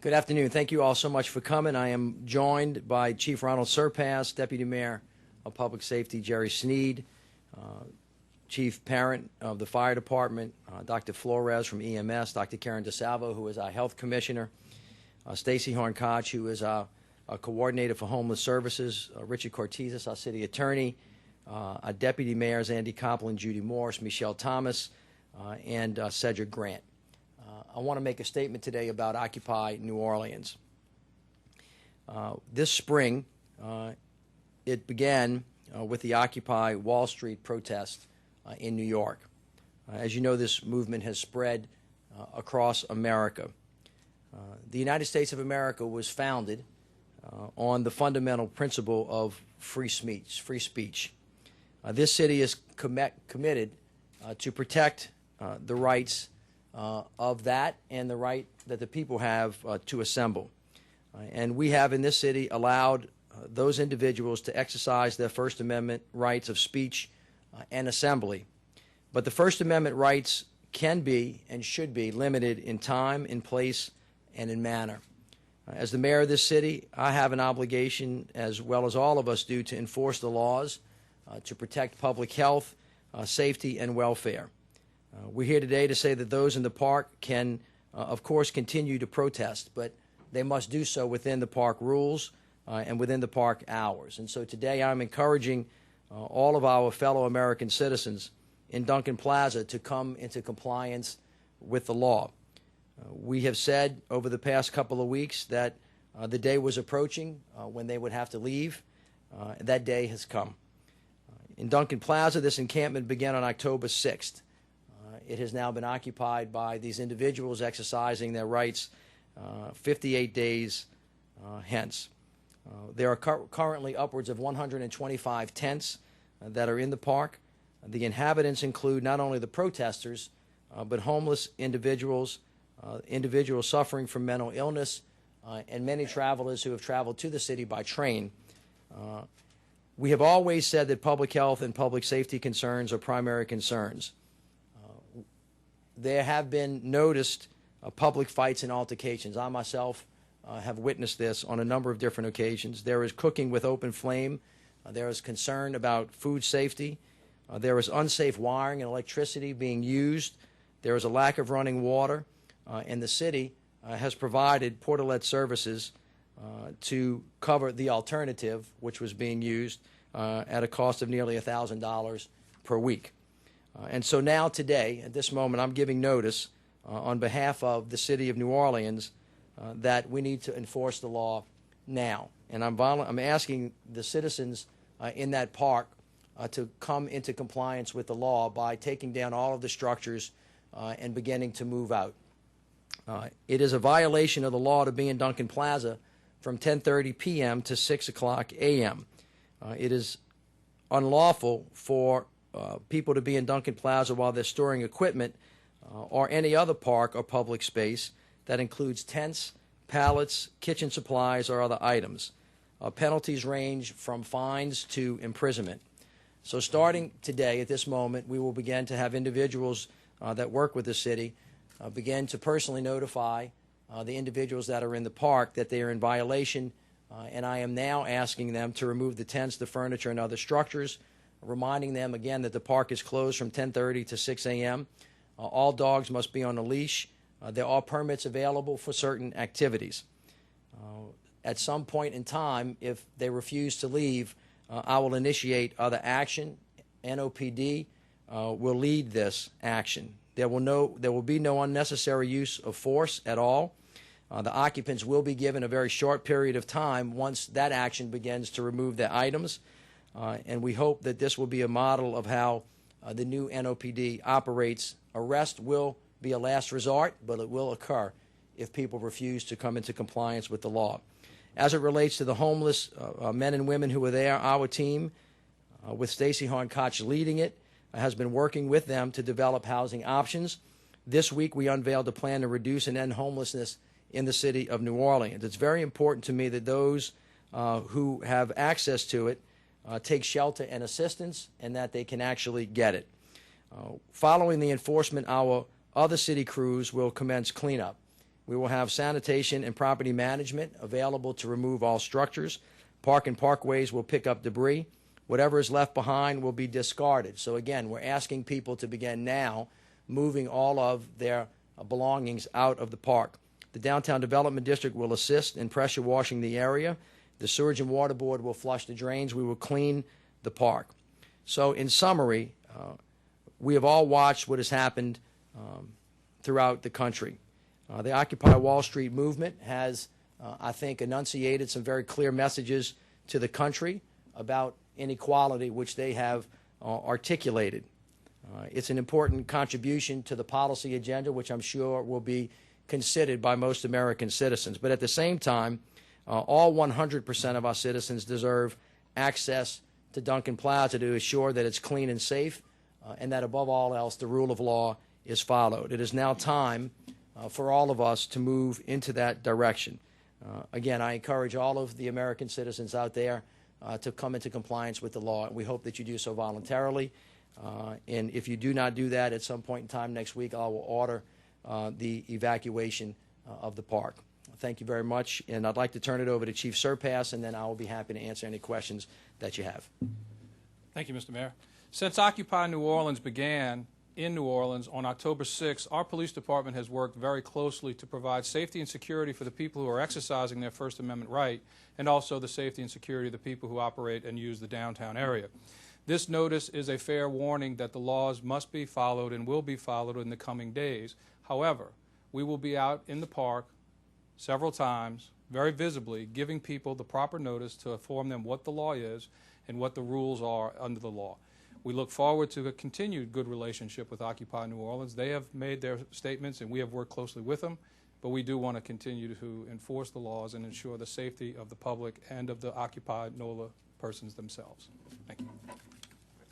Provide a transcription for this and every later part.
Good afternoon. Thank you all so much for coming. I am joined by Chief Ronald Surpass, Deputy Mayor of Public Safety Jerry Sneed, Chief Parent of the Fire Department, Dr. Flores from EMS, Dr. Karen DeSalvo, who is our Health Commissioner, Stacy Horn-Koch, who is our Coordinator for Homeless Services, Richard Cortizes, our City Attorney, our Deputy Mayors, Andy Copeland, Judy Morse, Michelle Thomas, and Cedric Grant. I want to make a statement today about Occupy New Orleans. This spring, it began with the Occupy Wall Street protest in New York. As you know, this movement has spread across America. The United States of America was founded on the fundamental principle of free speech. This city is committed to protect the rights of that and the right that the people have to assemble. And we have in this city allowed those individuals to exercise their First Amendment rights of speech and assembly. But the First Amendment rights can be and should be limited in time, in place, and in manner. As the mayor of this city, I have an obligation, as well as all of us do, to enforce the laws, to protect public health, safety, and welfare. We're here today to say that those in the park can, of course, continue to protest, but they must do so within the park rules and within the park hours. And so today I'm encouraging all of our fellow American citizens in Duncan Plaza to come into compliance with the law. We have said over the past couple of weeks that the day was approaching when they would have to leave. That day has come. In Duncan Plaza, this encampment began on October 6th. It has now been occupied by these individuals exercising their rights 58 days hence. There are currently upwards of 125 tents that are in the park. The inhabitants include not only the protesters, but homeless individuals, individuals suffering from mental illness, and many travelers who have traveled to the city by train. We have always said that public health and public safety concerns are primary concerns. There have been noticed public fights and altercations. I myself have witnessed this on a number of different occasions. There is cooking with open flame. There is concern about food safety. There is unsafe wiring and electricity being used. There is a lack of running water. And the city has provided portalet services to cover the alternative, which was being used at a cost of nearly $1,000 per week. And so now today, at this moment, I'm giving notice on behalf of the city of New Orleans that we need to enforce the law now. And I'm asking the citizens in that park to come into compliance with the law by taking down all of the structures and beginning to move out. It is a violation of the law to be in Duncan Plaza from 10:30 p.m. to 6 o'clock a.m. It is unlawful for people to be in Duncan Plaza while they're storing equipment or any other park or public space that includes tents, pallets, kitchen supplies, or other items. Penalties range from fines to imprisonment. So starting today, at this moment, we will begin to have individuals that work with the city begin to personally notify the individuals that are in the park that they are in violation, and I am now asking them to remove the tents, the furniture, and other structures, reminding them again that the park is closed from 10:30 to 6 a.m. All dogs must be on a leash. There are permits available for certain activities. At some point in time, if they refuse to leave, I will initiate other action. NOPD will lead this action. There will be no unnecessary use of force at all. The occupants will be given a very short period of time once that action begins to remove their items. And we hope that this will be a model of how the new NOPD operates. Arrest will be a last resort, but it will occur if people refuse to come into compliance with the law. As it relates to the homeless men and women who are there, our team, with Stacy Horn-Koch leading it, has been working with them to develop housing options. This week we unveiled a plan to reduce and end homelessness in the city of New Orleans. It's very important to me that those who have access to it take shelter and assistance, and that they can actually get it. Following the enforcement, our other city crews will commence cleanup. We will have sanitation and property management available to remove all structures. Park and parkways will pick up debris. Whatever is left behind will be discarded. So again, we're asking people to begin now moving all of their belongings out of the park. The Downtown Development District will assist in pressure washing the area. The Sewage and Water Board will flush the drains. We will clean the park. So in summary, we have all watched what has happened throughout the country. The Occupy Wall Street movement has, I think, enunciated some very clear messages to the country about inequality, which they have articulated. It's an important contribution to the policy agenda, which I'm sure will be considered by most American citizens. But at the same time, all 100% of our citizens deserve access to Duncan Plaza to assure that it's clean and safe, and that above all else, the rule of law is followed. It is now time for all of us to move into that direction. Again, I encourage all of the American citizens out there to come into compliance with the law, and we hope that you do so voluntarily. And if you do not do that at some point in time next week, I will order the evacuation of the park. Thank you very much, and I'd like to turn it over to Chief Surpass, and then I will be happy to answer any questions that you have. Thank you, Mr. Mayor. Since Occupy New Orleans began in New Orleans on October 6th, our police department has worked very closely to provide safety and security for the people who are exercising their First Amendment right, and also the safety and security of the people who operate and use the downtown area. This notice is a fair warning that the laws must be followed and will be followed in the coming days. However, we will be out in the park several times, very visibly, giving people the proper notice to inform them what the law is and what the rules are under the law. We look forward to a continued good relationship with Occupy New Orleans. They have made their statements, and we have worked closely with them, but we do want to continue to enforce the laws and ensure the safety of the public and of the Occupy NOLA persons themselves. Thank you.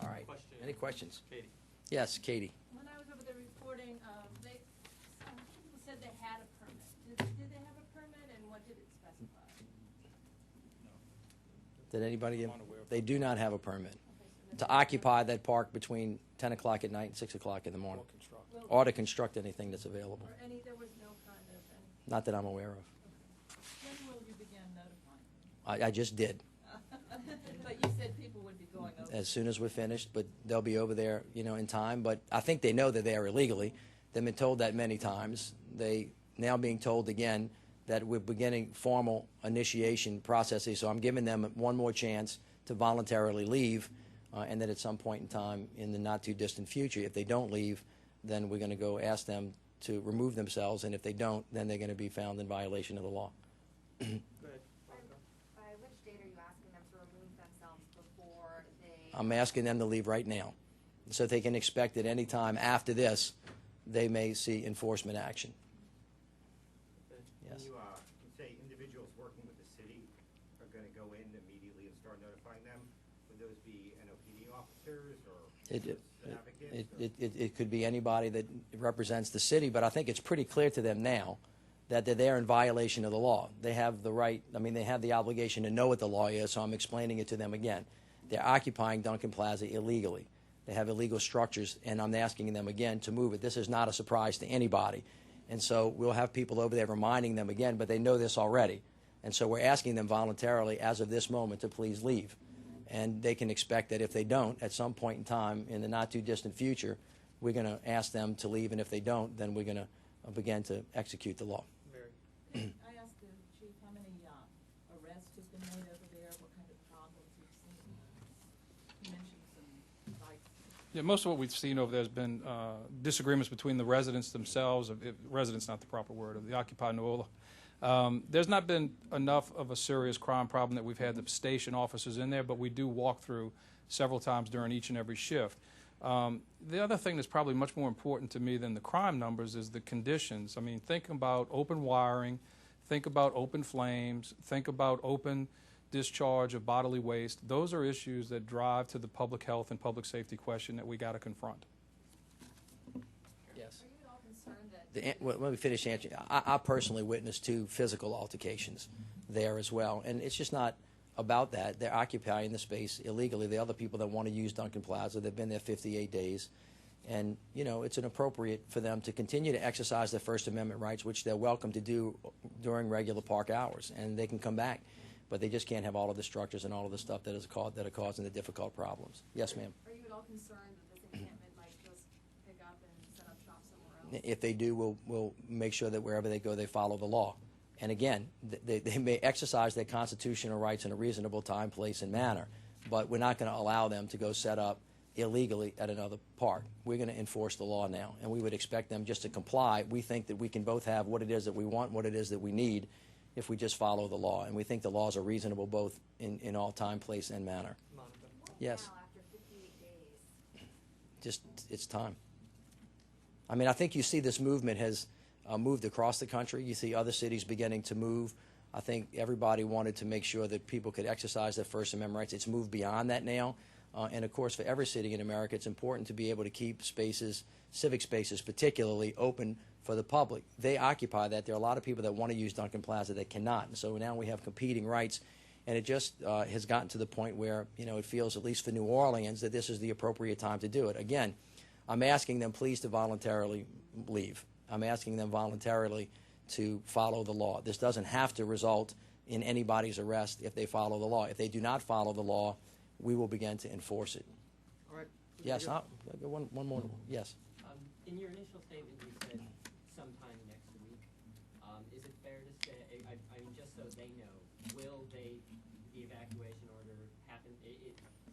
All right. Any questions? Katie. Yes, Katie. When I was over there reporting, some people said they had a permit. Did they have a permit, and what did it specify? Did anybody give? They do not have a permit to occupy that park between 10 o'clock at night and 6 o'clock in the morning, or to construct anything that's available. There was no kind of any. Not that I'm aware of. When will you begin notifying? I just did. But you said people would be going over. As soon as we're finished, but they'll be over there, in time. But I think they know that they are illegally. They've been told that many times. They now being told again that we're beginning formal initiation processes. So I'm giving them one more chance to voluntarily leave, and that at some point in time in the not too distant future, if they don't leave, then we're going to go ask them to remove themselves. And if they don't, then they're going to be found in violation of the law. By which date are you asking them to remove themselves before they... I'm asking them to leave right now, so they can expect at any time after this they may see enforcement action. Yes. Can you say individuals working with the city are going to go in immediately and start notifying them? Would those be NOPD officers or advocates? It could be anybody that represents the city, but I think it's pretty clear to them now that they're there in violation of the law. They have the right, they have the obligation to know what the law is, so I'm explaining it to them again. They're occupying Duncan Plaza illegally. They have illegal structures, and I'm asking them again to move it. This is not a surprise to anybody. And so we'll have people over there reminding them again, but they know this already. And so we're asking them voluntarily, as of this moment, to please leave. And they can expect that if they don't, at some point in time in the not too distant future, we're going to ask them to leave, and if they don't, then we're going to begin to execute the law. I asked the chief how many arrests has been made over there, what kind of problems you've seen. You mentioned some fights. Yeah, most of what we've seen over there has been disagreements between the residents themselves, residents not the proper word, of the Occupy NOLA. There's not been enough of a serious crime problem that we've had the station officers in there, but we do walk through several times during each and every shift. The other thing that's probably much more important to me than the crime numbers is the conditions. Think about open wiring, think about open flames, think about open discharge of bodily waste. Those are issues that drive to the public health and public safety question that we got to confront. Yes. Are you at all concerned that... Let me finish answering. I personally witnessed 2 physical altercations there as well, and it's just not about that. They're occupying the space illegally. The other people that want to use Duncan Plaza, they've been there 58 days, And, you know, it's inappropriate for them to continue to exercise their First Amendment rights, which they're welcome to do during regular park hours, and they can come back. But they just can't have all of the structures and all of the stuff that are causing the difficult problems. Yes, ma'am. Are you at all concerned that this encampment might just pick up and set up shop somewhere else? If they do, we'll make sure that wherever they go, they follow the law. And again, they may exercise their constitutional rights in a reasonable time, place, and manner, but we're not going to allow them to go set up illegally at another park. We're going to enforce the law now, and we would expect them just to comply. We think that we can both have what it is that we want, what it is that we need, if we just follow the law. And we think the laws are reasonable both in all time, place, and manner. What Yes. now after 58 days? Just, it's time. I mean, I think you see this movement has moved across the country. You see other cities beginning to move. I think everybody wanted to make sure that people could exercise their First Amendment rights. It's moved beyond that now. And of course, for every city in America, it's important to be able to keep spaces, civic spaces particularly, open for the public. They occupy that. There are a lot of people that want to use Duncan Plaza that cannot. And so now we have competing rights. And it just has gotten to the point where, you know, it feels, at least for New Orleans, that this is the appropriate time to do it. Again, I'm asking them please to voluntarily leave. I'm asking them voluntarily to follow the law. This doesn't have to result in anybody's arrest if they follow the law. If they do not follow the law, we will begin to enforce it. All right. Yes, one more. Yes. In your initial statement, you said sometime next week. Is it fair to say, I mean, just so they know, will the evacuation order happen?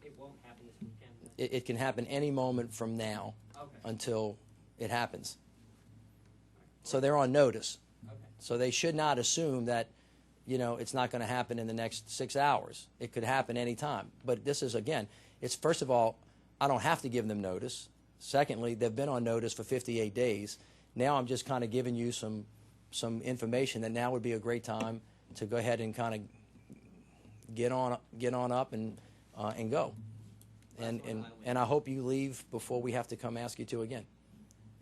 It won't happen this weekend? Then? It can happen any moment from now until it happens. So they're on notice. Okay. So they should not assume that, you know, it's not going to happen in the next 6 hours. It could happen any time. But this is, again, it's, first of all, I don't have to give them notice. Secondly, they've been on notice for 58 days. Now I'm just kind of giving you some information that now would be a great time to go ahead and kind of get on up and go. And I hope you leave before we have to come ask you to again.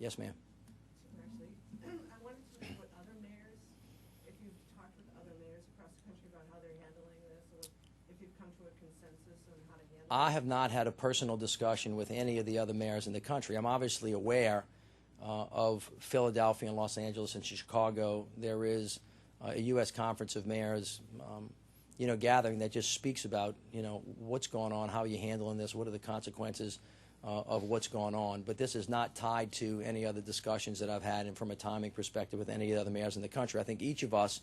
Yes, ma'am. Actually, I wanted to know what other mayors, if you've talked with other mayors across the country about how they're handling this, or if you've come to a consensus on how to handle it. I have not had a personal discussion with any of the other mayors in the country. I'm obviously aware of Philadelphia and Los Angeles and Chicago. There is a U.S. Conference of Mayors, you know, gathering that just speaks about, you know, what's going on, how are you handling this, what are the consequences of what's going on. But this is not tied to any other discussions that I've had, and from a timing perspective with any of the other mayors in the country. I think each of us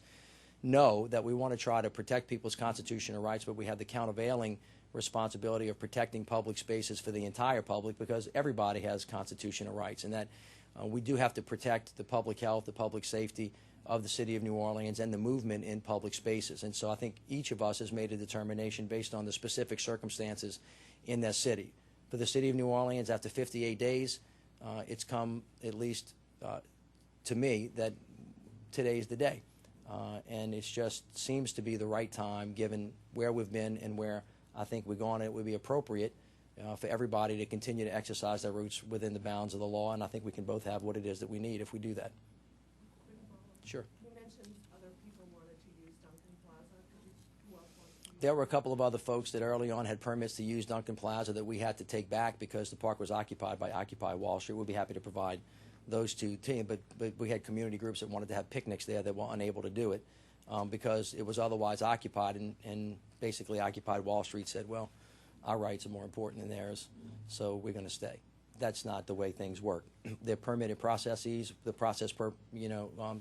know that we want to try to protect people's constitutional rights, but we have the countervailing responsibility of protecting public spaces for the entire public, because everybody has constitutional rights, and that we do have to protect the public health, the public safety of the city of New Orleans and the movement in public spaces. And so I think each of us has made a determination based on the specific circumstances in that city. For the city of New Orleans, after 58 days, it's come, at least to me, that today's the day. And it just seems to be the right time, given where we've been and where I think we're going. It would be appropriate for everybody to continue to exercise their rights within the bounds of the law, and I think we can both have what it is that we need if we do that. Sure. You mentioned other people wanted to use Duncan Plaza. Who else wants to use it? There were a couple of other folks that early on had permits to use Duncan Plaza that we had to take back because the park was occupied by Occupy Wall Street. We'd be happy to provide those two teams, but we had community groups that wanted to have picnics there that were unable to do it because it was otherwise occupied, and basically Occupy Wall Street said, well, our rights are more important than theirs, so we're going to stay. That's not the way things work. They're permitted processes. The process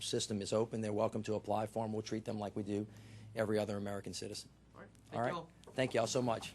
system is open. They're welcome to apply for them. We'll treat them like we do every other American citizen. All right. All right. Thank you all so much.